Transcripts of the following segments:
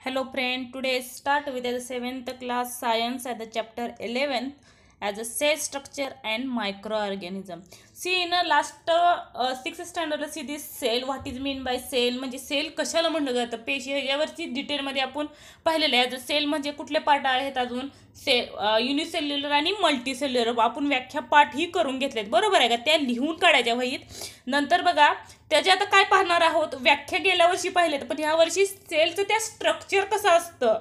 Hello friend, today start with the 7th class science at the chapter 11 as a cell structure and microorganism. See in the last 6th standard see this cell, what is mean by cell म्हणजे sale कशाला म्हणलं जातं पेशी यावरची डिटेलमध्ये आपण पाहिलेलं आहे. Sale म्हणजे कुठले पार्ट आहेत अजून युनिसेल्युलर आणि मल्टीसेल्युलर आपण व्याख्या पाठ ही करून घेतलेत बरोबर आहे का त्या लिहून काढायच्या वहीत. नंतर बघा त्याच्या आता काय पाहणार आहोत व्याख्या गेल्या वर्षी पाहिलेत पण ह्या वर्षी सेलचं त्या स्ट्रक्चर कसं असतं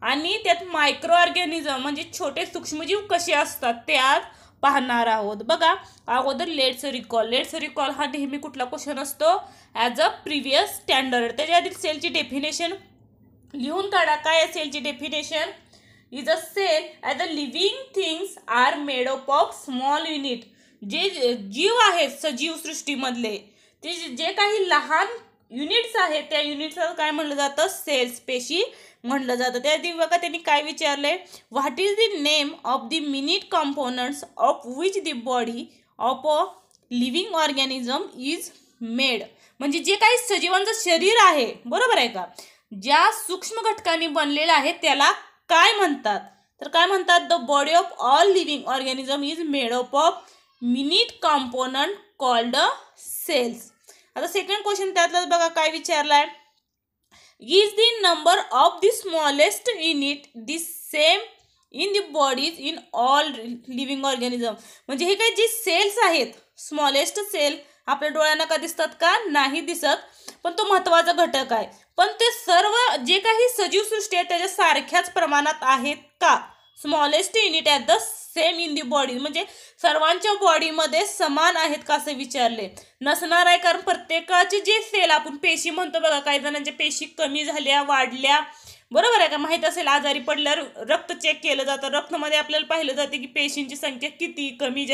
आणि त्यात मायक्रो ऑर्गॅनिझम म्हणजे छोटे सूक्ष्मजीव कसे असतात ते आज पाहणार आहोत. बघा अगोदर लेट्स रिकॉल हा नेहमी कुठला क्वेश्चन असतो ॲज अ प्रिव्हियस स्टँडर्ड. त्याच्या आधी सेलची डेफिनेशन लिहून काढा. काय आहे सेलची definition? Is a cell as a living things are made up of small unit. जे जीव आहेत सजीव सृष्टीमधले ते जे काही लहान युनिट्स आहेत त्या युनिट्सला काय म्हणलं जातं सेल्स पेशी म्हणलं जातं. त्या बघा त्यांनी काय विचारलंय what is the name of the minute components of which the body of a living organism is made. म्हणजे जे काही सजीवांचं शरीर आहे बरोबर आहे का ज्या सूक्ष्म घटकांनी बनलेलं आहे त्याला काय म्हणतात तर काय म्हणतात the body of all living organism is made up of minute component called cells. आता सेकंड क्वेश्चन त्यातलं बघा काय विचारलाय is the number of the smallest unit the same in the bodies in all living organism. म्हणजे हे काही जे cells आहेत स्मॉलेस्ट सेल आपल्या डोळ्यांना का दिसतात का नाही दिसत पण तो महत्त्वाचा घटक आहे पण ते सर्व जे काही सजीव सृष्टी आहे त्याच्या सारख्याच प्रमाणात आहेत का. Smallest unit at the same in the body म्हणजे सर्वांच्या बॉडीमध्ये समान आहेत का असं विचारले नसणार आहे कारण प्रत्येकाचे जे सेल आपण पेशी म्हणतो बघा काही जणांच्या पेशी कमी झाल्या वाढल्या बरोबर आहे का माहीत असेल आजारी पडल्यावर रक्त चेक केलं जातं रक्तामध्ये आपल्याला पाहिलं जाते की पेशींची संख्या किती कमी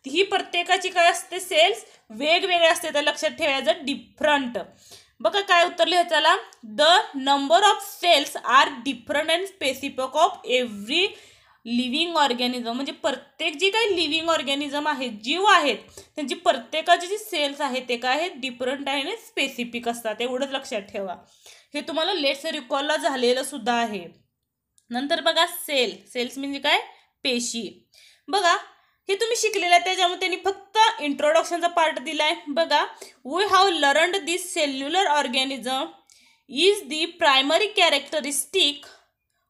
ही प्रत्येकाची काय असते सेल्स वेगवेगळे असते तर लक्षात ठेवायचं डिफरंट. बघा काय उत्तर लिहायचं the number of cells are different and specific of every living organism. म्हणजे प्रत्येक जे काही लिव्हिंग ऑर्गॅनिझम आहेत जीव आहेत त्यांची प्रत्येकाचे जे सेल्स आहेत ते काय आहेत डिफरंट आणि स्पेसिफिक असतात एवढंच लक्षात ठेवा. हे तुम्हाला लेट्स रिकॉलला झालेलं सुद्धा आहे. नंतर बघा सेल्स म्हणजे काय पेशी. बघा हे तुम्ही शिकलेलं आहे त्याच्यामुळे त्यांनी फक्त इंट्रोडक्शनचा पार्ट दिलाय. बघा we have learned this cellular organism is the primary characteristic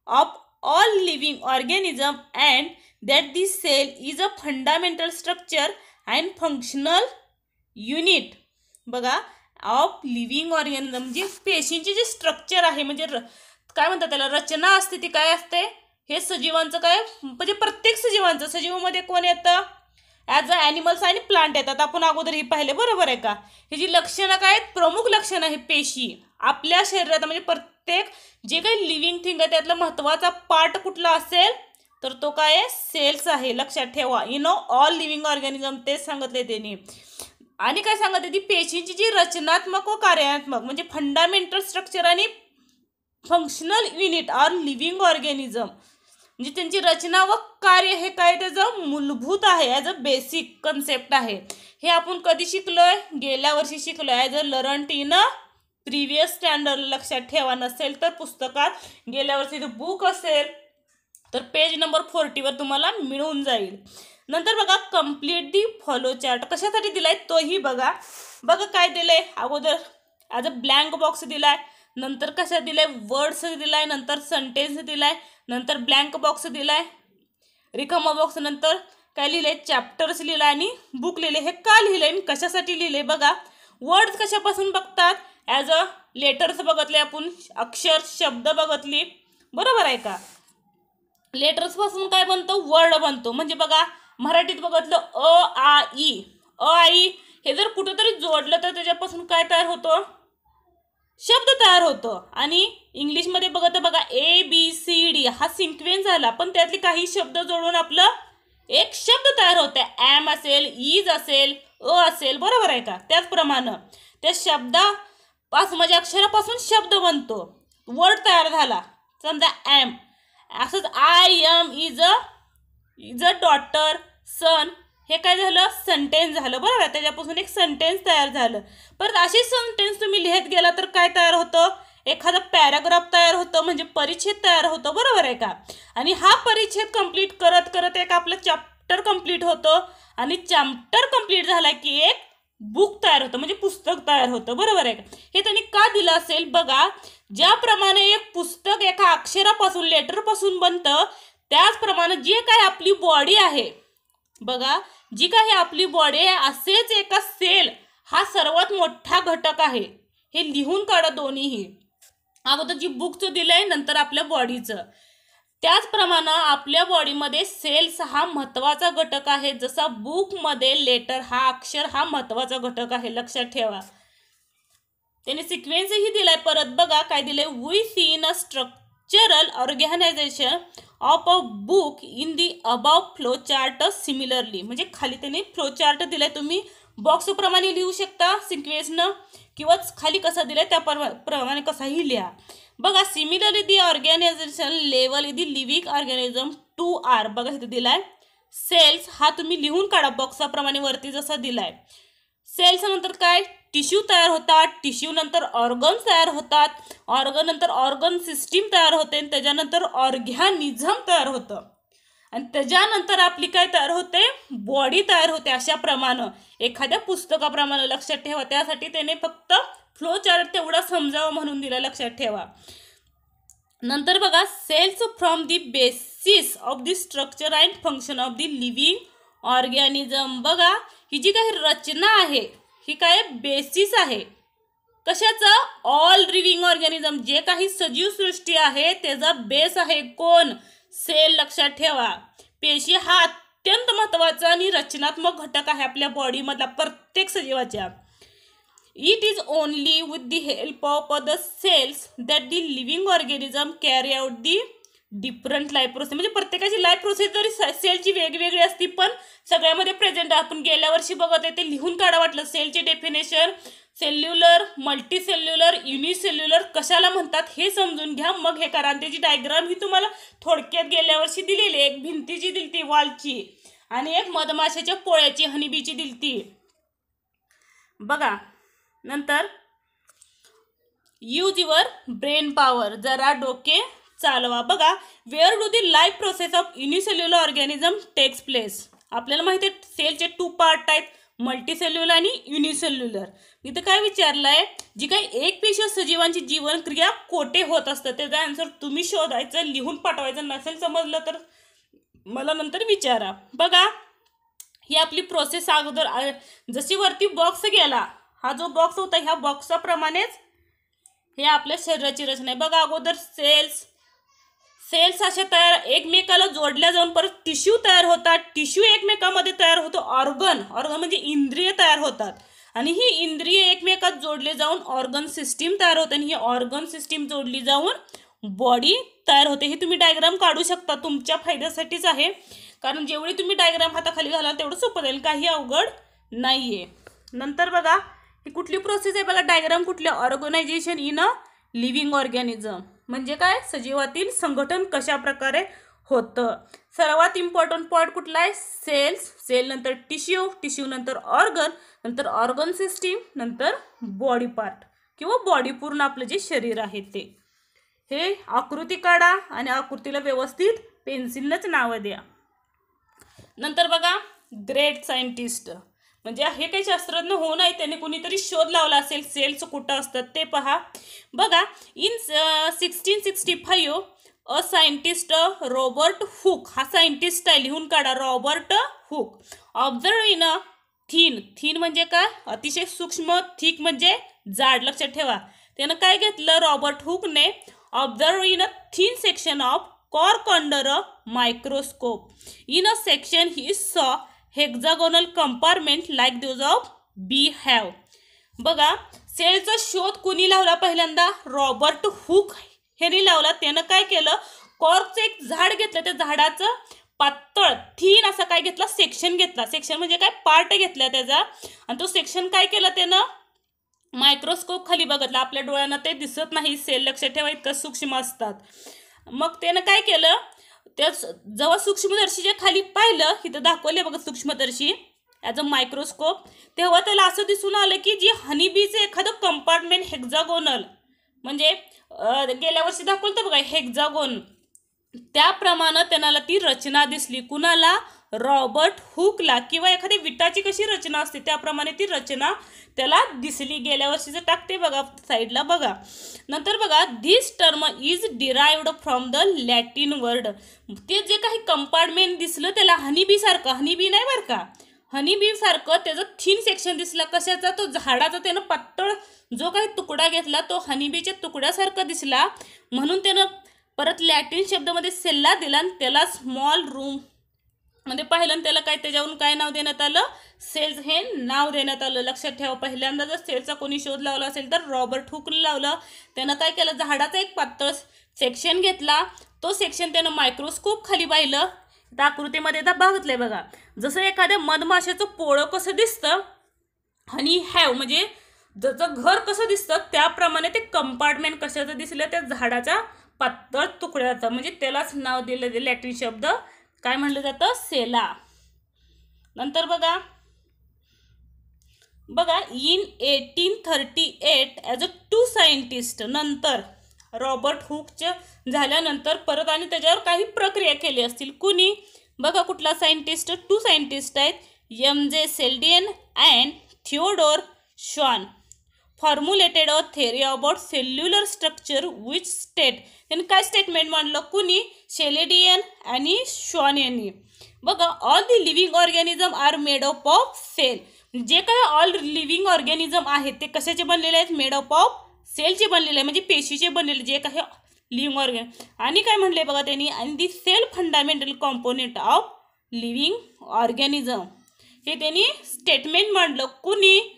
of all living organism and that the cell is a fundamental structure and functional unit. बघा ऑफ लिव्हिंग ऑर्गॅनिझम म्हणजे पेशींचे जे स्ट्रक्चर आहे म्हणजे काय म्हणतात त्याला रचना असते ती काय असते हे सजीवांचं काय म्हणजे प्रत्येक सजीवामध्ये कोण येतं ॲज अ ॲनिमल्स आणि प्लांट येतात आपण अगोदर ही पाहिले बरोबर आहे का. हे जी लक्षणं काय आहेत प्रमुख लक्षणं आहे पेशी आपल्या शरीरात म्हणजे प्रत्येक जे काही लिव्हिंग थिंग आहे त्यातला महत्त्वाचा पार्ट कुठला असेल तर तो काय आहे सेल्स आहे लक्षात ठेवा. ऑल लिव्हिंग ऑर्गॅनिझम तेच सांगितले त्यांनी. आणि काय सांगते ती पेशींची जी रचनात्मक व कार्यात्मक म्हणजे फंडामेंटल स्ट्रक्चर आणि functional unit or living organism म्हणजे त्यांची रचना व कार्य हे काय त्याचं मूलभूत आहे ॲज अ बेसिक कन्सेप्ट आहे. हे आपण कधी शिकलोय गेल्या वर्षी शिकलोय as a learned in a previous standard. लक्षात ठेवा नसेल तर पुस्तकात गेल्या वर्षी बुक असेल तर पेज नंबर 40 तुम्हाला मिळून जाईल. नंतर बघा कंप्लीट दी फॉलो चार्ट कशासाठी दिलाय तोही बघा. बघा काय दिलंय अगोदर ॲज अ ब्लँक बॉक्स दिलाय नंतर कशा दिलाय वर्ड्स दिलाय नंतर सेंटेन्स दिलाय नंतर ब्लँक बॉक्स दिलाय रिकामा बॉक्स नंतर काय लिहिलंय चॅप्टर्स लिहिलाय आणि बुक लिहिले. हे का लिहिलंय आणि कशासाठी लिहिलंय बघा. वर्ड्स कशापासून बघतात ॲज अ लेटर्स बघतले आपण अक्षर शब्द बघतली बरोबर आहे का. लेटर्सपासून काय बनतो वर्ड बनतो म्हणजे बघा मराठीत बघितलं आ ई हे जर कुठेतरी जोडलं तर त्याच्यापासून काय तयार होतं शब्द तयार होतो. आणि इंग्लिशमध्ये बघत बघा ABCD हा सिक्वेन्स झाला पण त्यातले काही शब्द जोडून आपलं एक शब्द तयार होते ॲम असेल इज असेल असेल बरोबर आहे का. त्याचप्रमाणे त्या शब्दापासून म्हणजे अक्षरापासून शब्द बनतो वर्ड तयार झाला समजा ॲम असंच I am is a daughter son हे काय झालं सेंटेन्स झालं बरोबर त्याच्यापासून एक सेंटेन्स तयार झालं. परत असे सेंटेन्स तुम्ही लिहित गेला तर काय तयार होतं एखादा पॅराग्राफ तयार होतं, म्हणजे परिच्छेद तयार होतो, बरोबर आहे का? आणि हा परिच्छेद कंप्लीट करत करत एक आपलं चॅप्टर कंप्लीट होतं, आणि चॅप्टर कंप्लीट झाला की एक बुक तयार होतं, म्हणजे पुस्तक तयार होतं, बरोबर आहे का? हे त्यांनी का दिलं असेल बघा, ज्याप्रमाणे एक पुस्तक एका अक्षरापासून लेटरपासून बनतं, त्याचप्रमाणे जे काही आपली बॉडी आहे बघा, जी काही आपली बॉडी आहे, असेच एका सेल हा सर्वात मोठा घटक आहे. हे लिहून काढा दोन्हीही, अगोदर जी बुकचं दिलंय, नंतर आपल्या बॉडीचं. त्याचप्रमाणे आपल्या बॉडीमध्ये सेल्स हा महत्त्वाचा घटक आहे, जसा बुकमध्ये लेटर हा अक्षर हा महत्त्वाचा घटक आहे, लक्षात ठेवा. त्याने सिक्वेन्सही दिलाय. परत बघा काय दिलंय, we see in a structural organization of a book in the above flow chart similarly. म्हणजे खाली त्याने फ्लो चार्ट दिलाय, तुम्ही बॉक्स प्रमाणे लिहू शकता सिक्वेन्सनं, किंवा खाली कसं दिलंय त्याप्रमाणे कसाही लिहा. बघा, similarly the organization level the living organism 2R. बघा इथे दिलाय सेल्स, हा तुम्ही लिहून काढा बॉक्साप्रमाणे वरती जसा दिलाय. सेल्स नंतर काय, टिश्यू तयार होतात, टिश्यू नंतर ऑर्गन्स तयार होतात, ऑर्गन नंतर ऑर्गन सिस्टीम तयार होते, आणि त्याच्यानंतर ऑर्गॅनिझम तयार होतं, आणि त्याच्यानंतर आपली काय तयार होते, बॉडी तयार होते. अशा प्रमाणे एखाद्या पुस्तकाप्रमाणे लक्षात ठेवा. त्यासाठी त्याने फक्त फ्लो चार्ट तेवढा समजावं म्हणून दिला, लक्षात ठेवा. नंतर बघा, cells from the basis of the structure and function of the living organism. बघा, ही जी काही रचना आहे ही काय बेसिस आहे कशाचा, ऑल लिव्हिंग ऑर्गॅनिझम, जे काही सजीव सृष्टी आहे त्याचा बेस आहे कोण, सेल. लक्षात ठेवा, पेशी हा अत्यंत महत्त्वाचा आणि रचनात्मक घटक आहे आपल्या बॉडीमधला प्रत्येक सजीवाच्या. It is only with the help of the cells that the living organism carry out the different life process. म्हणजे प्रत्येकाची लाईफ प्रोसेस जरी सेलची वेगवेगळी असती, पण सगळ्यामध्ये प्रेझेंट. आपण गेल्या वर्षी बघत आहे ते लिहून काढा वाटलं, सेलचे डेफिनेशन, सेल्युलर, मल्टीसेल्युलर, युनिसेल्युलर कशाला म्हणतात हे समजून घ्या, मग हे करा. आणि त्याची डायग्राम ही तुम्हाला थोडक्यात गेल्या वर्षी दिलेली, एक भिंतीची दिलती वॉलची, आणि एक मधमाशाच्या पोळ्याची हनीबीची दिलती. बघा, नंतर यूज युअर ब्रेन पॉवर, जरा डोके चालवा. बघा, where do the life process of unicellular organism takes place. आपल्याला माहिती आहे सेलचे 2 पार्ट आहेत, मल्टीसेल्युलर आणि युनिसेल्युलर. इथं काय विचारलंय, जी काही एक पेशी सजीवांची जीवनक्रिया कोठे होत असतं, त्याचा आन्सर तुम्ही शोधायचं, लिहून पाठवायचं. नसेल समजलं तर मला नंतर विचारा. बघा, ही आपली प्रोसेस अगोदर जशी वरती बॉक्स गेला, हा जो बॉक्स होता ह्या बॉक्साप्रमाणेच हे आपल्या शरीराची रचना आहे. बघा, अगोदर सेल्स अशा तयार एकमेकाला जोडल्या जाऊन परत टिश्यू तयार होतात, टिश्यू एकमेकामध्ये तयार होतो, ऑर्गन म्हणजे इंद्रिय तयार होतात, आणि ही इंद्रिय एकमेकात जोडले जाऊन ऑर्गन सिस्टीम तयार होते, आणि ही ऑर्गन सिस्टीम जोडली जाऊन बॉडी तयार होते. हे तुम्ही डायग्राम काढू शकता, तुमच्या फायद्यासाठीच आहे, कारण जेवढी तुम्ही डायग्राम हाताखाली घालाल तेवढं सोपं जाईल, काही अवघड नाहीये. नंतर बघा, ही कुठली प्रोसेस आहे बघा, डायग्राम कुठल्या, organization in a living organism, म्हणजे काय, सजीवातील संघटन कशा प्रकारे होतं. सर्वात इम्पॉर्टंट पॉईंट कुठला आहे, सेल्स, सेल नंतर टिश्यू, टिश्यू नंतर ऑर्गन, नंतर ऑर्गन सिस्टीम, नंतर बॉडी पार्ट किंवा बॉडी पूर्ण आपलं जे शरीर आहे ते. हे आकृती काढा आणि आकृतीला व्यवस्थित पेन्सिलनंच नावं द्या. नंतर बघा, ग्रेट सायंटिस्ट, म्हणजे हे काही शास्त्रज्ञ हो नाही, त्याने कोणीतरी शोध लावला असेल सेल्स कुठं असतात ते पहा. बघा, in 1665 a scientist Robert Hooke, हा सायंटिस्ट आहे, लिहून काढा, Robert Hooke, observe in a thin म्हणजे काय, अतिशय सूक्ष्म, थिक म्हणजे जाड, लक्षात ठेवा. त्यानं काय घेतलं रॉबर्ट हुकने, observe in a thin section of cork under a microscope. In a section he saw hexagonal compartment like those of bee hive. बघा, सेलचा शोध कुणी लावला पहिल्यांदा, रॉबर्ट हुक ह्यांनी लावला. त्यानं काय केलं, कॉर्कचं एक झाड घेतलं, त्या झाडाचं पातळ थीन असा काय घेतला, सेक्शन घेतला, सेक्शन म्हणजे काय, पार्ट घेतला त्याचा, आणि तो सेक्शन काय केला त्यानं, मायक्रोस्कोप खाली बघितला. आपल्या डोळ्यांना ते दिसत नाही सेल, लक्षात ठेवा, इतकं सूक्ष्म असतात. मग त्यानं काय केलं, त्या जेव्हा सूक्ष्मदर्शीच्या खाली पाहिलं, इथं दाखवले बघा सूक्ष्मदर्शी ॲज अ मायक्रोस्कोप, तेव्हा त्याला असं दिसून आलं की जी हनीबीचं एखादं कंपार्टमेंट हेक्झागोनल म्हणजे गेल्या वर्षी दाखवलं बघा हेक्झागोन, त्याप्रमाणे त्यांना ती रचना दिसली. कुणाला? रॉबर्ट हुकला. किंवा एखादी विटाची कशी रचना असते त्याप्रमाणे ती रचना त्याला दिसली. गेल्या वर्षीचं टाकते बघा साईडला बघा. नंतर बघा this term is derived from the Latin word. ते जे काही कंपार्टमेंट दिसलं त्याला हनीबी सारखं, हनीबी नाही बरं का, हनीबी सारखं त्याचं थिन सेक्शन दिसला. कशाचा? तो झाडाचा. त्यानं पातळ जो काही तुकडा घेतला तो हनीबीच्या तुकड्यासारखा दिसला, म्हणून त्यानं परत लॅटिन शब्दामध्ये सेल्ला दिला आणि त्याला स्मॉल रूम मध्ये पाहिलं आणि त्याला काय त्याच्यावरून काय नाव देण्यात आलं? सेल्स हे नाव देण्यात आलं. लक्षात ठेवा, पहिल्यांदा जर सेलचा कोणी शोध लावला असेल तर रॉबर्ट हुकने लावलं. त्यानं काय केलं? झाडाचा एक पातळ सेक्शन घेतला, तो सेक्शन त्यानं मायक्रोस्कोप खाली पाहिलं. त्या आकृतीमध्ये आता बघितलंय बघा, जसं एखाद्या मधमाशाचं पोळं कसं दिसतं, हनी हॅव म्हणजे जसं घर कसं दिसतं त्याप्रमाणे ते कंपार्टमेंट कशाचं दिसलं? त्या झाडाच्या पातळ तुकड्याचं, म्हणजे त्यालाच नाव दिलं लॅटिन शब्द काय म्हणलं जातं? सेला. नंतर बघा इन 1838 ॲज अ 2 सायंटिस्ट, नंतर रॉबर्ट हुकच्या झाल्यानंतर परत आणि त्याच्यावर काही प्रक्रिया केली असतील. कुणी? बघा कुठला सायंटिस्ट? 2 सायंटिस्ट आहेत, M J. Schleiden and Theodor Schwann. Formulated a theory about cellular structure which state. त्यांनी काय स्टेटमेंट मांडलं? कुणी? शेलेडियन आणि शॉन यांनी. बघा all the living organism are made up of cell. जे काही ऑल लिव्हिंग ऑर्गॅनिझम आहेत ते कशाचे बनलेले आहेत? मेड अप ऑफ सेलचे बनलेले आहे, म्हणजे पेशीचे बनलेले जे काही लिव्हिंग ऑर्गॅन. आणि काय म्हणले बघा त्यांनी? आणि the cell fundamental component of living organism. हे त्यांनी स्टेटमेंट मांडलं. कुणी?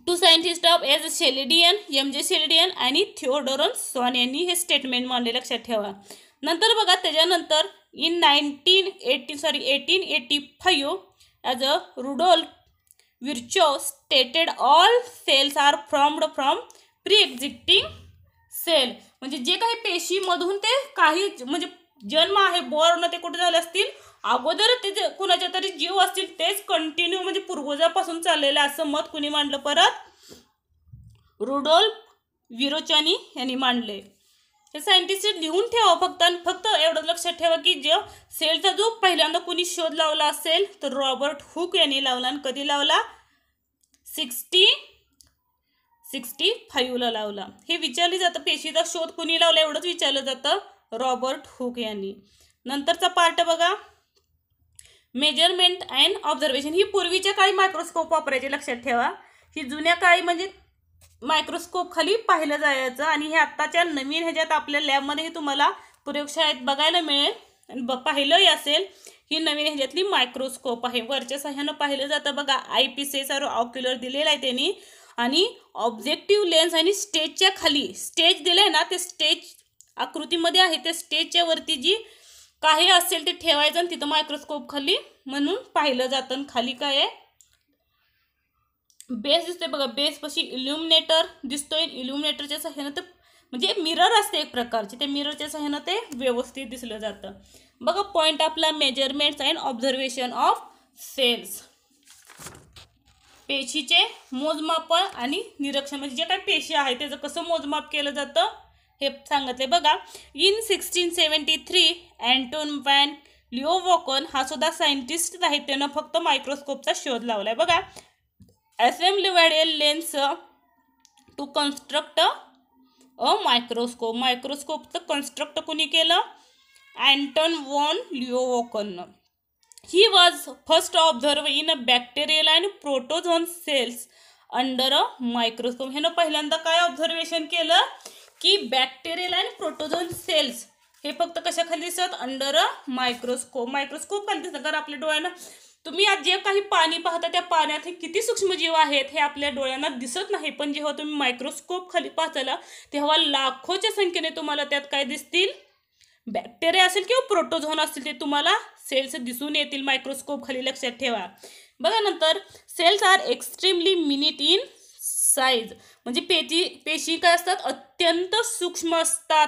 2 scientist of age Schleiden, M J. Schleiden आणि थिओडोर शॉन यांनी हे स्टेटमेंट मांडले. लक्षात ठेवा. नंतर बघा त्याच्यानंतर in 1885 as a Rudolf Virchow stated all cells are formed from pre existing cell. म्हणजे जे काही पेशीमधून ते काही म्हणजे जन्म आहे, बॉर्न ते कुठे झाले असतील? अगोदर ते कुणाच्या तरी जीव असतील तेच कंटिन्यू म्हणजे पूर्वजापासून चाललेलं असं मत कुणी मांडलं? परत रुडोल्फ विरोचानी यांनी मांडले. हे सायंटिस्ट लिहून ठेवा फक्त एवढं लक्षात ठेवा की जो सेलचा जो पहिल्यांदा कुणी शोध लावला असेल तर रॉबर्ट हुक यांनी लावला. आणि कधी लावला? 1865ला लावला. हे विचारले जातं पेशीचा शोध कुणी लावला एवढंच विचारलं जातं, रॉबर्ट हुक यांनी. नंतरचा पार्ट बघा मेजरमेंट अँड ऑब्झर्वेशन. ही पूर्वीच्या काळी मायक्रोस्कोप वापरायचे. लक्षात ठेवा, ही जुन्या काळी म्हणजे मायक्रोस्कोप खाली पाहिलं जायचं. आणि हे आत्ताच्या नवीन ह्याच्यात आपल्या लॅबमध्ये तुम्हाला प्रयोगशाळेत बघायला मिळेल आणि पाहिलंही असेल. ही नवीन ह्याच्यातली मायक्रोस्कोप आहे, वरच्या साह्यानं पाहिलं जातं बघा. आयपीसेस और ऑक्युलर दिलेला आहे त्यांनी, आणि ऑब्जेक्टिव्ह लेन्स आणि स्टेजच्या खाली स्टेज दिलंय ना, ते स्टेज आकृतीमध्ये आहे, त्या स्टेजच्या वरती जी काही असेल ते ठेवायचं आणि तिथं मायक्रोस्कोप खाली म्हणून पाहिलं जातं. खाली काय आहे? बेस दिसतोय बघा, बेस पाशी इल्युमिनेटर दिसतोय. इल्युमिनेटरच्या सहाय्यानं ते म्हणजे मिरर असते एक प्रकारचे, ते मिररच्या सहाय्यानं ते व्यवस्थित दिसलं जातं बघा. पॉईंट आपला measurements and observation of cells. पेशीचे मोजमाप आणि निरीक्षण म्हणजे जे काही पेशी आहे त्याचं कसं मोजमाप केलं जातं हे सांगितले बघा. इन 1673 अँटोन व्हॅन लिओवॉकन हा सुद्धा सायंटिस्ट आहे, त्यानं फक्त मायक्रोस्कोपचा शोध लावलाय बघा. assembled a lens to construct a microscope. मायक्रोस्कोपचं कन्स्ट्रक्ट कोणी केलं? अँटन वॉन लिओवॉकन. He was first observe in a bacterial and protozoan cells under a microscope. ह्यानं पहिल्यांदा काय ऑब्झर्वेशन केलं की बॅक्टेरियल अँड प्रोटोझोन सेल्स हे फक्त कशाखाली दिसत? Under a microscope. मायक्रोस्कोप खाली दिसत. कारण आपल्या डोळ्यांना तुम्ही आज जे काही पाणी पाहता त्या पाण्यात हे किती सूक्ष्मजीव आहेत हे आपल्या डोळ्यांना दिसत नाही, पण जेव्हा तुम्ही मायक्रोस्कोप खाली पाहताला तेव्हा लाखोच्या संख्येने तुम्हाला त्यात काय दिसतील? बॅक्टेरिया असेल किंवा प्रोटोझोन असतील ते तुम्हाला सेल्स दिसून येतील मायक्रोस्कोप खाली. लक्षात ठेवा बघा. नंतर cells are extremely minute in size. म्हणजे पेशी काय असतात? अत्यंत सूक्ष्म असतात,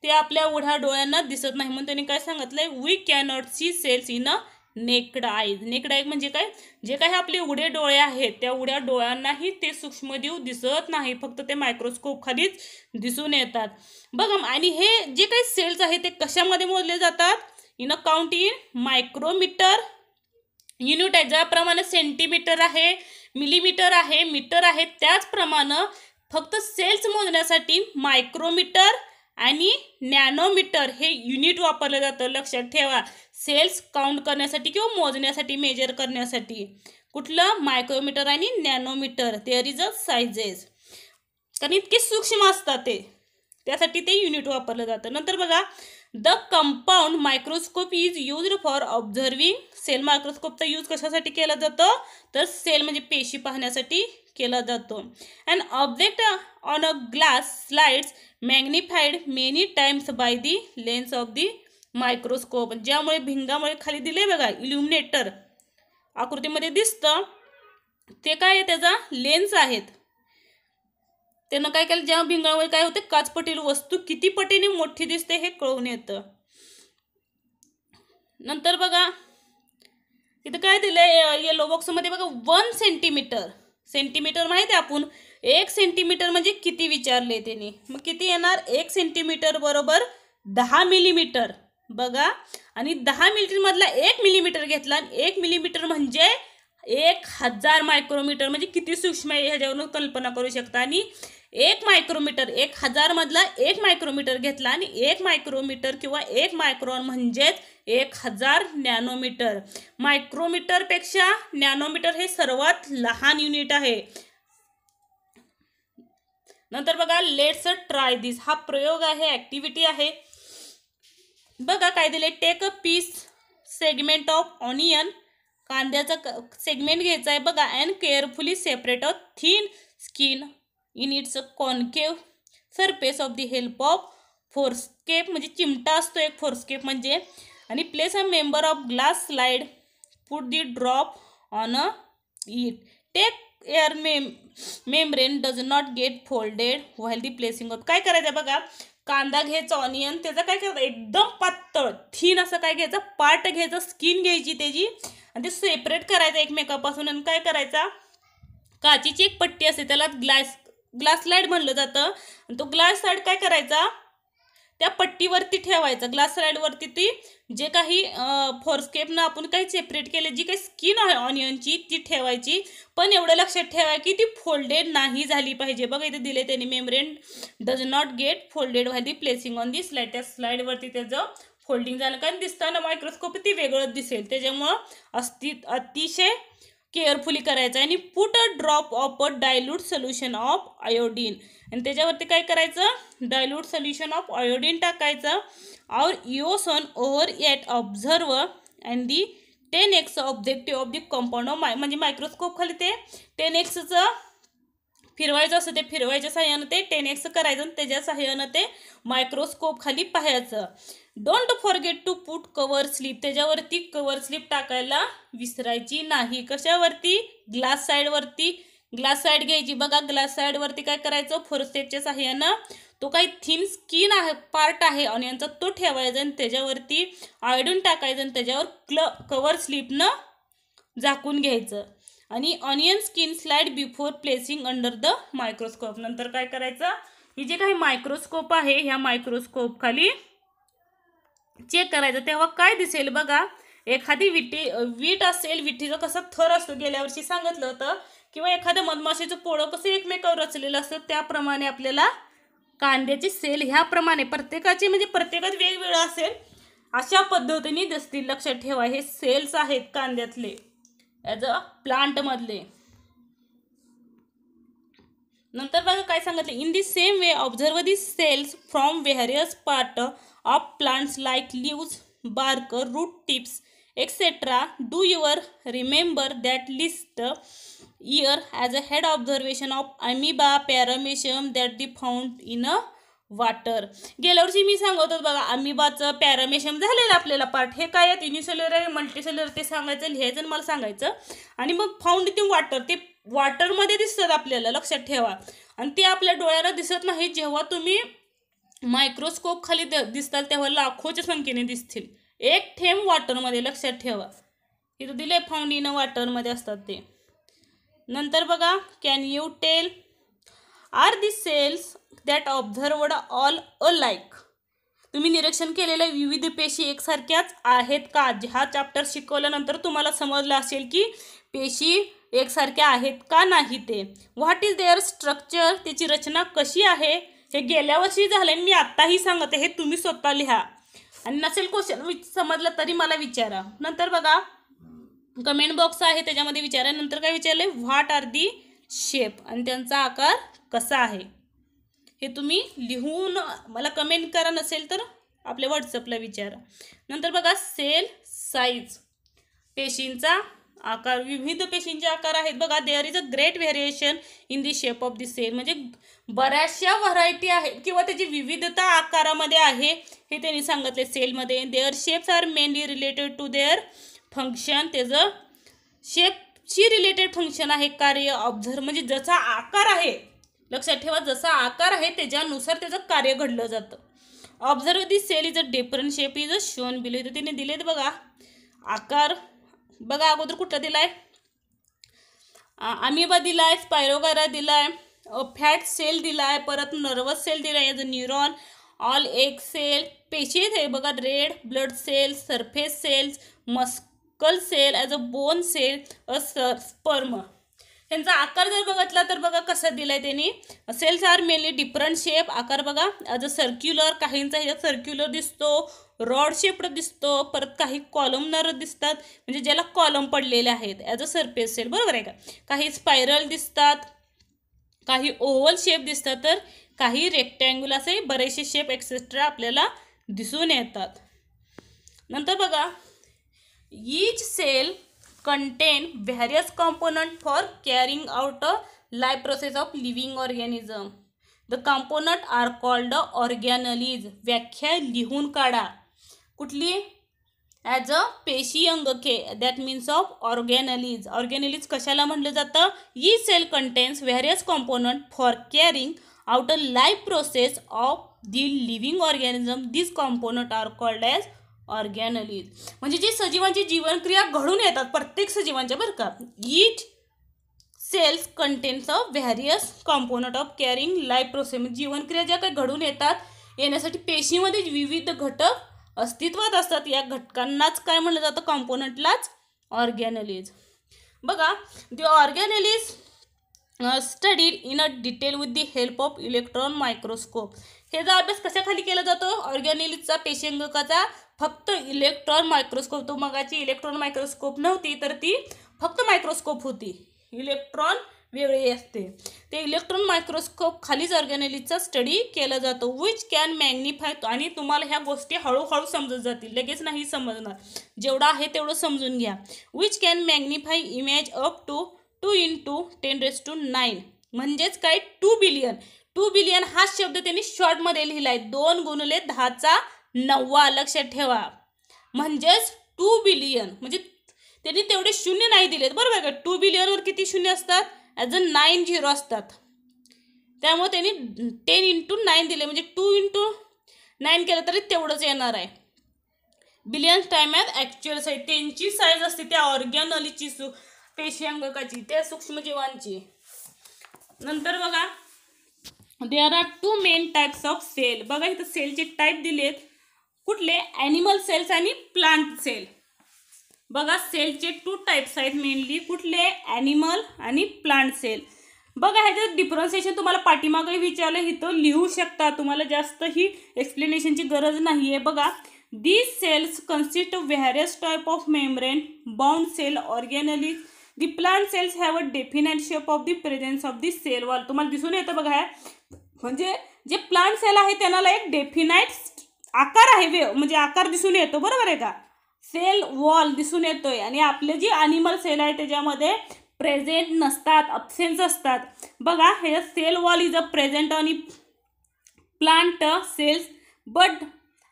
ते आपल्या उघड्या डोळ्यांना दिसत नाही. म्हणून त्यांनी काय सांगितलंय? We cannot see cells in a naked eyes. Naked eye म्हणजे काय, जे काही आपले उघडे डोळे आहेत त्या उघड्या डोळ्यांनाही ते सूक्ष्मजीव दिसत नाही, फक्त ते मायक्रोस्कोप खालीच दिसून येतात बघा. आणि हे जे काही सेल्स आहेत ते कशामध्ये मोजले जातात, in a count in micrometre unit आहे. ज्याप्रमाणे सेंटीमीटर आहे, मिलीमीटर आहे, मीटर आहे, त्याचप्रमाणे फक्त सेल्स मोजण्यासाठी मायक्रोमीटर आणि नॅनोमीटर हे युनिट वापरलं जातं. लक्षात ठेवा, सेल्स काउंट करण्यासाठी किंवा मोजण्यासाठी, मेजर करण्यासाठी कुठलं, मायक्रोमीटर आणि nanometre. There is a sizes, कारण इतके सूक्ष्म असतात ते, त्यासाठी ते युनिट वापरलं जातं. नंतर बघा, the compound microscope is used for observing cell. मायक्रोस्कोपचा यूज कशासाठी केला जातो, तर सेल म्हणजे पेशी पाहण्यासाठी केला जातो. And object on a glass slides magnified many times by the lens of the microscope. ज्यामुळे भिंगामुळे खाली दिले बघा इल्युमिनेटर आकृतीमध्ये दिसतं, ते काय आहे, त्याचा लेन्स आहेत. त्यानं काय केलं, जेव्हा भिंगामुळे काय होते, काचपटील वस्तू किती पटीने मोठी दिसते हे कळून येतं. नंतर बघा इथं काय दिलंय येलो बॉक्समध्ये बघा, 1 सेंटीमीटर. सेंटीमीटर माहिती आहे आपण, 1 सेंटीमीटर म्हणजे किती विचारले त्यांनी, मग किती येणार, 1 सेंटीमीटर बरोबर 10 मिलीमीटर बघा. आणि 10 मिलीमीटर मधला 1 मिलीमीटर घेतला, आणि 1 मिलीमीटर म्हणजे 1000 मायक्रोमीटर, म्हणजे किती सूक्ष्म आहे ह्याच्यावरून कल्पना करू शकता. आणि 1 मायक्रोमीटर, 1000 मधला 1 मायक्रोमीटर घेतला, आणि 1 मायक्रोमीटर किंवा 1 मायक्रॉन म्हणजेच 1000 नॅनोमीटर. मायक्रोमीटरपेक्षा नॅनोमीटर हे सर्वात लहान युनिट आहे. नंतर बघा, लेट्स ट्राय दिस. हा प्रयोग आहे, ऍक्टिव्हिटी आहे बघा. काय दिले, take a piece segment of onion. कांद्याचा सेगमेंट घ्यायचा आहे बघा. And carefully separate a thin skin in its concave surface of the help of forceps. म्हणजे चिमटा असतो एक फोर्सकेप म्हणजे. आणि place a member of glass slide, put the drop on a it. Take care membrane does not get folded while the placing of. काय करायचं बघा, कांदा घ्यायचा ऑनियन, त्याचा काय करायचं, एकदम पातळ थिन असं काय घ्यायचं, पार्ट घ्यायचं, स्किन घ्यायची त्याची, आणि ते सेपरेट करायचं एकमेकापासून. आणि काय करायचा, काचीची एक पट्टी असते त्याला ग्लास स्लाइड म्हणलं जातं. तो ग्लास स्लाइड काय करायचा, त्या पट्टीवरती ठेवायचा. ग्लास स्लाइडवरती ती जे काही फोर्सकेपनं आपण काही सेपरेट केले, जी काही स्किन आहे ऑनियनची ती ठेवायची. पण एवढं लक्षात ठेवा की ती फोल्डेड नाही झाली पाहिजे. बघा इथे दिले त्यांनी, membrane does not get folded while the placing on the slide. त्या स्लाइडवरती त्याचं फोल्डिंग झालं, कारण दिसताना मायक्रोस्कोप ती वेगळंच दिसेल, त्याच्यामुळं अतिशय केअरफुली करायचं. आणि put a drop of a dilute solution of iodine. आणि त्याच्यावरती काय करायचं, डायल्यूट सोल्युशन ऑफ आयोडीन टाकायचं. Or eosin over at observe and the 10x objective of the compound of म्हणजे मायक्रोस्कोप खाली ते 10xचं फिरवायचं असतं, ते फिरवायच्या साह्यानं ते 10x करायचं, आणि त्याच्या साह्यानं ते मायक्रोस्कोप खाली पाहायचं. Don't forget to put cover slip. त्याच्यावरती कवर स्लिप टाकायला विसरायची नाही. कशावरती, ग्लास साईडवरती. ग्लास साईड घ्यायची बघा. ग्लास साईडवरती काय करायचं, फोर्सेपच्या साह्यानं तो काही थिन स्किन आहे, पार्ट आहे ऑनियनचा, तो ठेवायचा, आणि त्याच्यावरती आयोडीन टाकायचं, आणि त्याच्यावर कवर स्लिपनं झाकून घ्यायचं. आणि onion skin slide before placing under the microscope. नंतर काय करायचं, ही जे काही मायक्रोस्कोप आहे ह्या मायक्रोस्कोप खाली चेक करायचं. तेव्हा काय दिसेल बघा, एखादी वीट असेल, विठीचा कसा थर असतो गेल्या वर्षी सांगितलं होतं, किंवा एखाद्या मधमाशीचं पोळं कसं एकमेकावर रचलेलं असतं, त्याप्रमाणे आपल्याला कांद्याचे सेल ह्याप्रमाणे प्रत्येकाचे म्हणजे प्रत्येकात वेगवेगळं असेल, अशा पद्धतीने दिसतील. लक्षात ठेवा, हे सेल्स आहेत कांद्यातले, ॲज अ प्लांटमधले. नंतर बघा काय सांगितलं, in the same way observe the cells from various part of plants like leaves, bark, root tips etcetera. Do your remember that list year as a head observation of amoeba, paramecium that the found in a water. गेल्या वर्षी मी सांगत होतो बघा, अमिबाचं paramecium झालेलं आपल्याला part. हे काय आहेत, युनिसेल्युलर आहे, मल्टीसेल्युलर, ते सांगायचं, लिहायचं आणि मला सांगायचं. आणि मग फाउंड इन वॉटर, ते वॉटरमध्ये दिसतात आपल्याला, लक्षात ठेवा. आणि ते आपल्या डोळ्याला दिसत नाही. जेव्हा तुम्ही मायक्रोस्कोप खाली दिसताल तेव्हा लाखोच्या संख्येने दिसतील, एक थेंब वॉटरमध्ये, लक्षात ठेवा. इथं दिले फाउंड इन वॉटरमध्ये असतात ते. नंतर बघा, can you tell are the cells that observed all alike. तुम्ही निरीक्षण केलेल्या विविध पेशी एकसारख्याच आहेत का? हा चॅप्टर शिकवल्यानंतर तुम्हाला समजलं असेल की पेशी एकसारख्या आहेत का नाही ते. व्हॉट इज देअर स्ट्रक्चर, त्याची रचना कशी आहे. हे गेल्या वर्षी झाले, मी आत्ताही सांगते, हे तुम्ही स्वतः लिहा आणि नसेल क्वेश्चन समजलं तरी मला विचारा. नंतर बघा, कमेंट बॉक्स आहे त्याच्यामध्ये विचारा. नंतर काय विचारले, व्हॉट आर दी शेप, आणि त्यांचा आकार कसा आहे हे तुम्ही लिहून मला कमेंट करा, नसेल तर आपल्या व्हॉट्सअपला विचारा. नंतर बघा, सेल साईज, पेशींचा आकार. विविध पेशींचे आकार आहेत बघा. There is a great variation in the shape of the cell, म्हणजे बऱ्याचशा व्हरायटी आहेत किंवा त्याची विविधता आकारामध्ये आहे हे त्यांनी सांगितले सेलमध्ये. Their shapes are mainly related to their function, त्याचं शेपशी रिलेटेड फंक्शन आहे, कार्य. ऑब्झर्व म्हणजे जसा आकार आहे, लक्षात ठेवा, जसा आकार आहे त्याच्यानुसार त्याचं कार्य घडलं जातं. Observe the cell is a different shape is a shown below. इथं तिने दिलेत बघा आकार. बघा अगोदर कुठला दिलाय, अमिबा दिलाय, स्पायरोगारा दिलाय, फॅट सेल दिलाय, परत नर्वस सेल दिलाय, as a neuron, all egg cell. पेशी आहे बघा, red blood cell, surface cells, muscle cell, as a bone cell, a sperm. त्यांचा आकार जर बघितला तर बघा कसा दिलाय त्यांनी. Cells are mainly different shape. आकार बघा, ॲज अ सर्क्युलर, काहींचा ह्याच्यात सर्क्युलर दिसतो, रॉड शेप्ड दिसतो, परत काही कॉलमनर दिसतात, म्हणजे ज्याला कॉलम पडलेले आहेत, ॲज अ सरफेस सेल, बरोबर आहे का. काही स्पायरल दिसतात, काही ओव्हल शेप दिसतात, तर काही रेक्टँग्युलर, असे बरेचसे शेप एक्सेट्रा आपल्याला दिसून येतात. नंतर बघा, each cell contain various components for carrying out a life process of living organism. The components are called organelles. व्याख्या लिहून काढा. कुठली, ॲज अ पेशी अंगके, that means of organelles. Organelles कशाला म्हटलं जातं. Each cell contains various component for carrying out a life process of the living organism. This component are called as organelles. म्हणजे जी सजीवांची जीवनक्रिया घडून येतात प्रत्येक सजीवांच्या, बरं का. Each cells contains of various component of carrying life process. जीवनक्रिया ज्या काही घडून येण्यासाठी पेशीमध्ये विविध घटक अस्तित्वात असतात. या घटकांनाच काय म्हणलं जातं, कॉम्पोनंटलाच ऑर्गॅनलीज. बघा, the organelles studied in a detail with the help of electron microscope. ह्याचा अभ्यास कशाखाली केला जातो, ऑर्गॅनलीजचा, पेशीअंगकाचा, फक्त इलेक्ट्रॉन मायक्रोस्कोप. तो मगाची इलेक्ट्रॉन मायक्रोस्कोप नव्हती, तर ती फक्त मायक्रोस्कोप होती. इलेक्ट्रॉन वेगळी असते. ते इलेक्ट्रॉन मायक्रोस्कोप खालीच ऑर्गॅनलीजचा स्टडी केला जातो. Which can magnify. आणि तुम्हाला ह्या गोष्टी हळूहळू समजत जातील, लगेच नाही समजणार, जेवढं आहे तेवढं समजून घ्या. Which can magnify image up to 2 × 10⁹ म्हणजेच काय, 2 बिलियन. 2 बिलियन हा शब्द त्यांनी शॉर्टमध्ये लिहिलाय, 2 × 10⁹ लक्षात ठेवा. म्हणजेच 2 बिलियन, म्हणजे त्यांनी तेवढे शून्य नाही दिलेत, बरोबर का. 2 बिलियनवर किती शून्य असतात, ॲज अ 9 झिरो असतात. त्यामुळे त्यांनी 10 × 9 दिले, म्हणजे 2 × 9 केलं तरी तेवढंच येणार आहे. Billion time as actual size. त्यांची साईज असते त्या ऑर्गॅनलीची, पेशी अंगकाची, त्या सूक्ष्मजीवांची. नंतर बघा, there are 2 main types of cell. बघा इथं सेलचे टाईप दिलेत. कुठले, ॲनिमल सेल्स आणि प्लांट सेल. बघा सेलचे 2 टाइप्स आहेत मेनली. कुठले, ॲनिमल आणि प्लांट सेल. बघा ह्याचं डिफरन्सिएशन तुम्हाला पाठीमागे विचारलं, इथं लिहू शकता, तुम्हाला जास्त ही एक्सप्लेनेशनची गरज नाही आहे. बघा, these cells consist of various type of membrane bound cell organelles. The plant cells have a definite shape of the presence of the cell wall. तुम्हाला दिसून येतं बघा, म्हणजे जे प्लांट सेल आहे त्यांना एक डेफिनाइट आकार आहे, म्हणजे आकार दिसून येतो, बरोबर आहे का. सेल वॉल दिसून येतोय. आणि आपले जे ॲनिमल सेल आहे त्याच्यामध्ये प्रेझेंट नसतात, अब्सेन्स असतात. बघा हे cell wall is a present आणि plant cells, but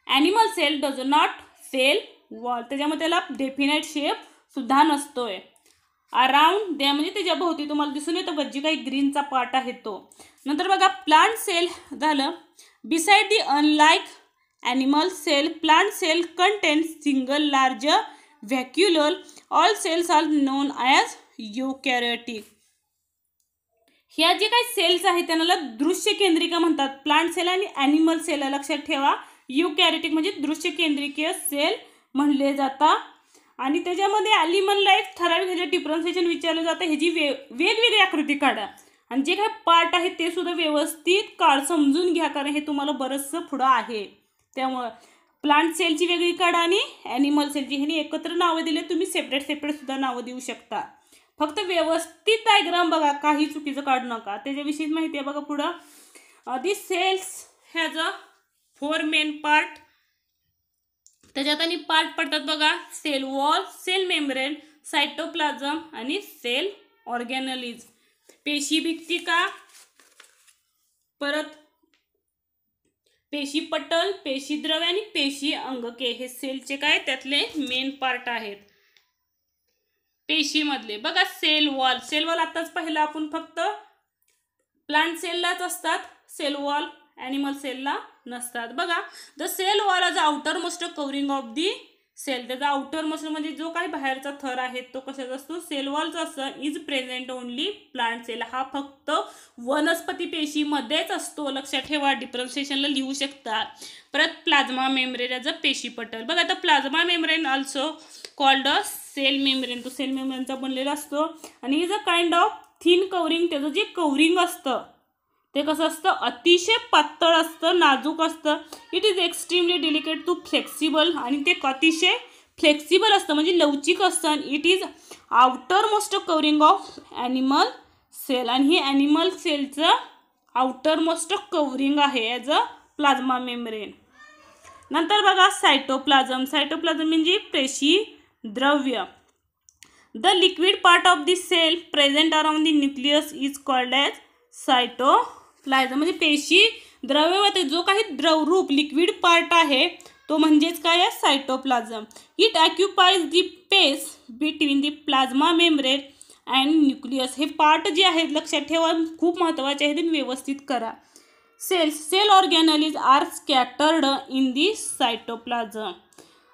animal cell does not cell wall. त्याच्यामध्ये त्याला डेफिनेट शेप सुद्धा नसतोय. अराउंड द्या, म्हणजे त्याच्या भोवती तुम्हाला दिसून येतं जी काही ग्रीनचा पार्ट आहे तो. नंतर बघा प्लांट सेल झालं. Beside the unlike animal cell, plant cell contain single large vacuole. All cells are known as eukaryotic. ह्या जे काही सेल्स आहेत त्यांना दृश्य केंद्रिका म्हणतात. प्लांट सेल आणि ॲनिमल सेल लक्षात ठेवा. युकॅरियोटिक म्हणजे दृश्य केंद्रिकीय सेल म्हणले जातात. आणि त्याच्यामध्ये ॲनिमलला एक ठराविक ह्याचं डिफरन्सिएशन विचारलं जातं. ह्याची वेगवेगळी आकृती काढा आणि जे काही पार्ट आहेत ते सुद्धा व्यवस्थित समजून घ्या, कारण हे तुम्हाला बरंचसं पुढं आहे. त्यामुळं प्लांट सेलची वेगळी काढा आणि ॲनिमल सेलची. ह्यानी एकत्र नावं दिले, तुम्ही सेपरेट सुद्धा नावं देऊ शकता. फक्त व्यवस्थित डायग्राम बघा, काही चुकीचं काढू नका. त्याच्याविषयी माहिती आहे बघा पुढं. This cells has a 4 main part. त्याच्यात आणि पार्ट पडतात बघा, cell wall, cell membrane, cytoplasm आणि सेल ऑर्गॅनलीज. पेशी भित्तिका, परत पेशी पटल, पेशी द्रव्य आणि पेशी अंगके हे सेलचे काय त्यातले मेन पार्ट आहेत पेशीमधले. बघा सेल वॉल, सेल वॉल आताच पाहिलं आपण, फक्त प्लांट सेललाच असतात सेल वॉल, ॲनिमल सेलला नसतात. बघा the cell wall is outer most covering of the cell. त्याचा आउटर मोस्ट म्हणजे जो काही बाहेरचा थर आहे तो कशाचा असतो, सेल वॉलचा असतो. Is present only plant cell. हा फक्त वनस्पती पेशीमध्येच असतो. लक्षात ठेवा, डिफरन्सिएशनला लिहू शकता. परत प्लाझ्मा मेम्ब्रेन याचा पेशी पटल. बघा आता plasma membrane also called a cell membrane. तो सेल मेम्ब्रेनचा बनलेला असतो आणि is a kind of thin covering. त्याचं जे कव्हरिंग असतं ते कसं असतं, अतिशय पातळ असतं, नाजूक असतं. It is extremely delicate to flexible. आणि ते अतिशय फ्लेक्सिबल असतं म्हणजे लवचिक असतं. आणि it is outer most covering of animal cell. आणि ही ॲनिमल सेलचं आउटर मोस्ट कव्हरिंग आहे ॲज अ प्लाझ्मा मेम्ब्रेन. नंतर बघा सायटोप्लाझम. सायटोप्लाझम म्हणजे पेशी द्रव्य. The liquid part of the cell present around the nucleus is called as cytoplasm. म्हणजे पेशी द्रव्य, जो काही द्रवरूप लिक्विड पार्ट आहे तो म्हणजेच काय आहे, cytoplasm. It occupies the space between the plasma membrane and nucleus. हे पार्ट जे आहेत लक्षात ठेवा, खूप महत्त्वाचे आहेत आणि व्यवस्थित करा. Cell organelles are scattered in the cytoplasm.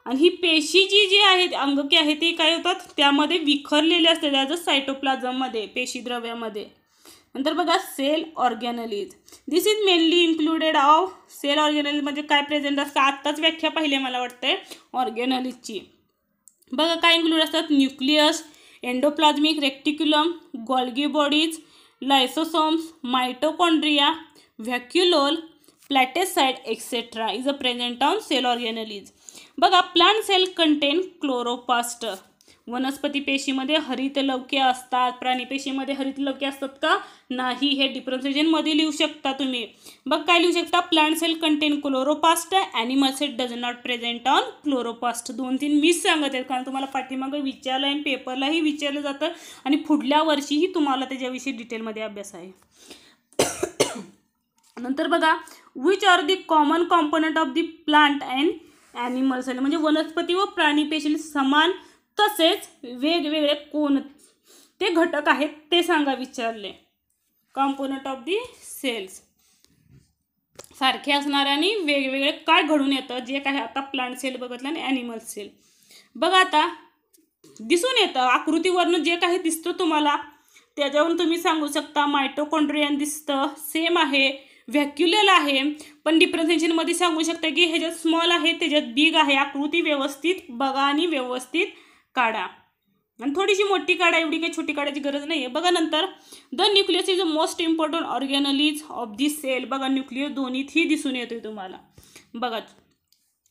आणि ही पेशी जी आहेत अंगके आहेत ते काय होतात, त्यामध्ये विखरलेले असतात ॲज अ सायटोप्लाझममध्ये, पेशी द्रव्यामध्ये. नंतर बघा cell organelles. This is mainly included of cell organelles म्हणजे काय प्रेझेंट असतं, आत्ताच व्याख्या पाहिली मला वाटतंय ऑर्गॅनलीजची. बघा काय इन्क्लूड असतात, nucleus, endoplasmic reticulum, Golgi bodies, lysosomes, mitochondria, vacuole, plastid etcetera is a present on cell organelles. बघा प्लांट सेल कंटेन क्लोरोप्लास्ट. वनस्पती पेशीमध्ये हरितलवके असतात, प्राणी पेशीमध्ये हरितलवके असतात का, नाही. हे डिफरन्सिएशनमध्ये लिहू शकता तुम्ही. बघ काय लिहू शकता, plant cell contain chloroplast, animal cell does not present on chloroplast. 2-3 मीच सांगत आहेत कारण तुम्हाला पाठीमागं विचारलं आणि पेपरलाही विचारलं जातं आणि पुढल्या वर्षीही तुम्हाला त्याच्याविषयी डिटेलमध्ये अभ्यास आहे. नंतर बघा which are the common component of the plant and animal cell. म्हणजे वनस्पती व प्राणी पेशी समान तसेच वेगवेगळे कोणते घटक आहेत ते सांगा विचारले. कॉम्पोनंट ऑफ दी सेल्स सारखे असणारे आणि वेगवेगळे काय घडून येतं, जे काय आता प्लांट सेल बघितलं आणि ॲनिमल सेल. बघा आता दिसून येतं आकृतीवरनं जे काही दिसतं तुम्हाला त्याच्यावरून तुम्ही सांगू शकता. मायटोकॉन्ड्रियन दिसतं सेम आहे, व्हॅक्युलेल आहे, पण डिफरन्सिएशनमध्ये सांगू शकता की ह्याच्यात स्मॉल आहे त्याच्यात बिग आहे. आकृती व्यवस्थित बघा आणि व्यवस्थित काढा आणि थोडीशी मोठी काढा, एवढी काही छोटी काढायची गरज नाही आहे. बघा नंतर the nucleus is a most important organelles of the cell. बघा न्यूक्लियस दोन्हीतही दिसून येतोय तुम्हाला. बघा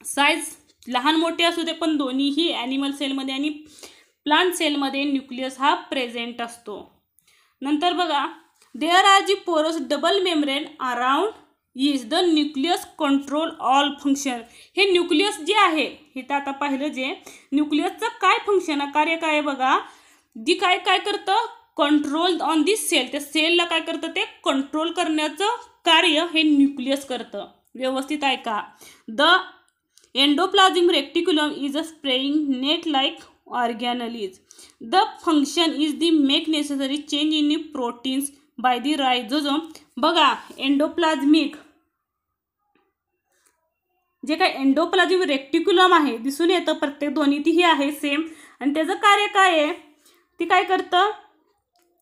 साईज लहान मोठे असू दे पण दोन्हीही ॲनिमल सेलमध्ये आणि प्लांट सेलमध्ये न्यूक्लियस हा प्रेझेंट असतो. नंतर बघा देअर आर जी पोरस double membrane around is the nucleus control all function. हे न्यूक्लियस जे आहे हे तर आता पाहिलं, जे न्यूक्लियसचं काय फंक्शन आहे, कार्य काय आहे बघा. दी काय काय करतं, कंट्रोल ऑन दी सेल. त्या सेलला काय करतं, ते कंट्रोल करण्याचं कार्य हे न्यूक्लियस करतं. व्यवस्थित ऐका. The endoplasmic reticulum is a spraying net like organelles. The function is the make necessary change in the proteins by the ribosome. बघा एंडोप्लाझमिक जे काय एंडोप्लाझ्मिक रेक्टिक्युलम आहे दिसून येतं प्रत्येक दोन्हीतही आहे सेम. आणि त्याचं कार्य काय आहे, ती काय करतं,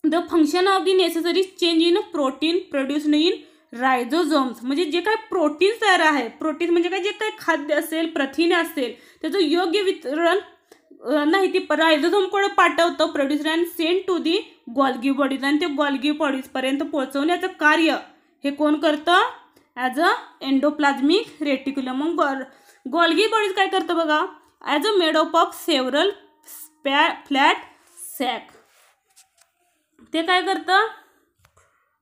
the function of the necessary change in protein produced in ribosomes. म्हणजे जे काही प्रोटीन तयार आहे, प्रोटीन म्हणजे काय, जे काही खाद्य असेल, प्रथिने असेल, त्याचं योग्य वितरण नाही ती रायझोझोमकडे पाठवतं producer and send to the Golgi bodies. आणि ते गॉल्गी बॉडीजपर्यंत पोहोचवण्याचं कार्य हे कोण करतं, ॲज अ एंडोप्लाझ्मिक रेटिक्युलम. मग गॉल्गी बॉडीज काय करतं बघा, as a made up of several flat sac. ते काय करतं,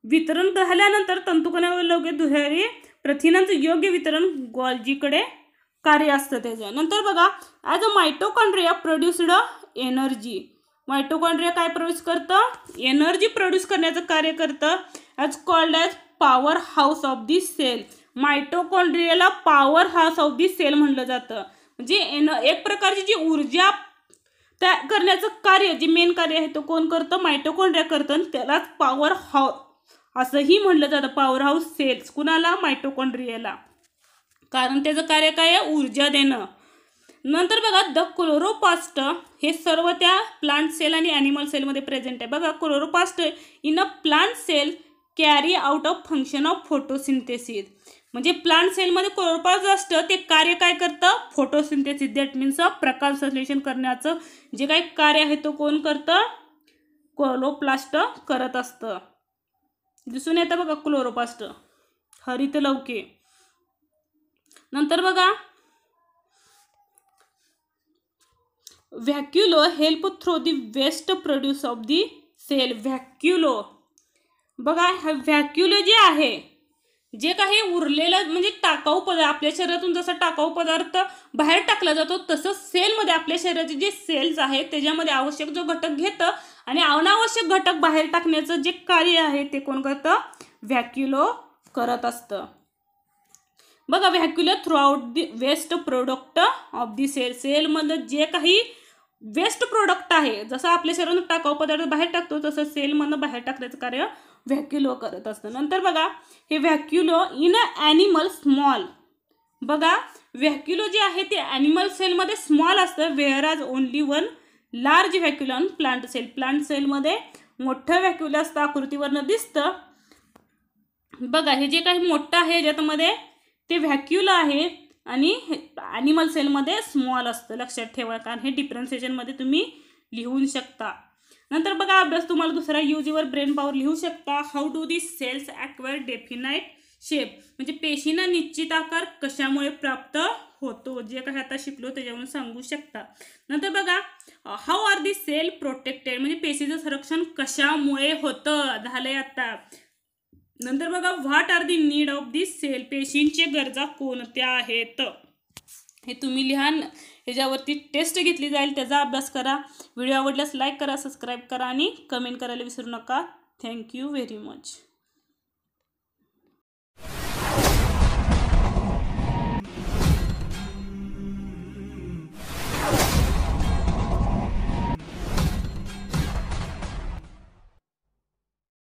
वितरण झाल्यानंतर तंतुकणालगत दुहेरी प्रथिनांचं योग्य वितरण गॉल्जीकडे कार्य असतं त्याचं. नंतर बघा, as a mitochondria produced energy. Mitochondria काय प्रोड्यूस करतं, एनर्जी प्रोड्यूस करण्याचं कार्य करतं, as called as power house of the cell. मायटोकॉन्ड्रियाला power house of the cell म्हणलं जातं. म्हणजे एक प्रकारची जी ऊर्जा तयार करण्याचं कार्य, जे मेन कार्य आहे तो कोण करतं, मायटोकॉन्ड्रिया करतं. आणि त्यालाच पॉवर हाऊस असंही म्हणलं जातं, पॉवर हाऊस सेल्स. कुणाला, मायटोकॉन्ड्रियाला, कारण त्याचं कार्य काय आहे, ऊर्जा देणं. नंतर बघा, द क्लोरोप्लास्ट हे सर्व त्या प्लांट सेल आणि ॲनिमल सेलमध्ये प्रेझेंट आहे. बघा, chloroplast in a plant cell carry out of function of photosynthesis. म्हणजे प्लांट सेलमध्ये क्लोरोप्लास्ट असतं ते कार्य काय करतं, फोटोसिंथेसिस. दॅट मीन्स प्रकाश संश्लेषण करण्याचं जे काही कार्य आहे तो कोण करतं, क्लोरोप्लास्ट करत असतं. दिसून येतं बघा क्लोरोप्लास्ट, हरितलवके. नंतर बघा, vacuole help throw the waste produce of the cell. Vacuole बघा, व्हॅक्युलो जे आहे, जे काही उरलेलं म्हणजे टाकाऊ पदार्थ, आपल्या शरीरातून जसा टाकाऊ पदार्थ बाहेर टाकला जातो तसं सेलमध्ये आपल्या शरीराचे जे सेल्स आहेत त्याच्यामध्ये आवश्यक जो घटक घेतं आणि अनावश्यक घटक बाहेर टाकण्याचं जे कार्य आहे ते कोण करतं, व्हॅक्युलो करत असतं. बघा, vacuole throw out the waste product of the cell. सेलमध्ये जे काही वेस्ट प्रोडक्ट आहे, जसं आपल्या शरीरातून टाकाऊ पदार्थ बाहेर टाकतो तसं सेलमधनं बाहेर टाकण्याचं कार्य व्हॅक्युलो करत असतं. नंतर बघा, हे व्हॅक्युलो इन अ ॲनिमल स्मॉल. बघा, व्हॅक्युलो जे आहे ते ॲनिमल सेलमध्ये स्मॉल असतं, whereas only one large vacuole on plant cell. Plant सेलमध्ये मोठं व्हॅक्युलो असतं, आकृतीवरनं दिसतं. बघा, हे जे काही मोठं आहे ज्याच्यामध्ये ते व्हॅक्युलो आहे आणि ॲनिमल सेलमध्ये स्मॉल असतं. लक्षात ठेवा, कारण हे डिफरन्सिएशनमध्ये तुम्ही लिहू शकता. नंतर बघा, अभ्यास तुम्हाला दुसरा, यूज युअर ब्रेन पॉवर लिहू शकता. How do the cells acquire definite shape. म्हणजे पेशींना निश्चित आकार कशामुळे प्राप्त होतो, जे काही आता शिकलो त्याच्यावरून सांगू शकता. नंतर बघा, how are the cell protected. म्हणजे पेशीचं संरक्षण कशामुळे होतं, झालंय आता. नंतर बघा, what are the need of the cell. पेशींचे गरजा कोणत्या आहेत हे तुम्ही लिहा. ह्याच्यावरती टेस्ट घेतली जाईल, त्याचा अभ्यास करा. व्हिडिओ आवडल्यास लाईक करा, सबस्क्राईब करा आणि कमेंट करायला विसरू नका. Thank you very much.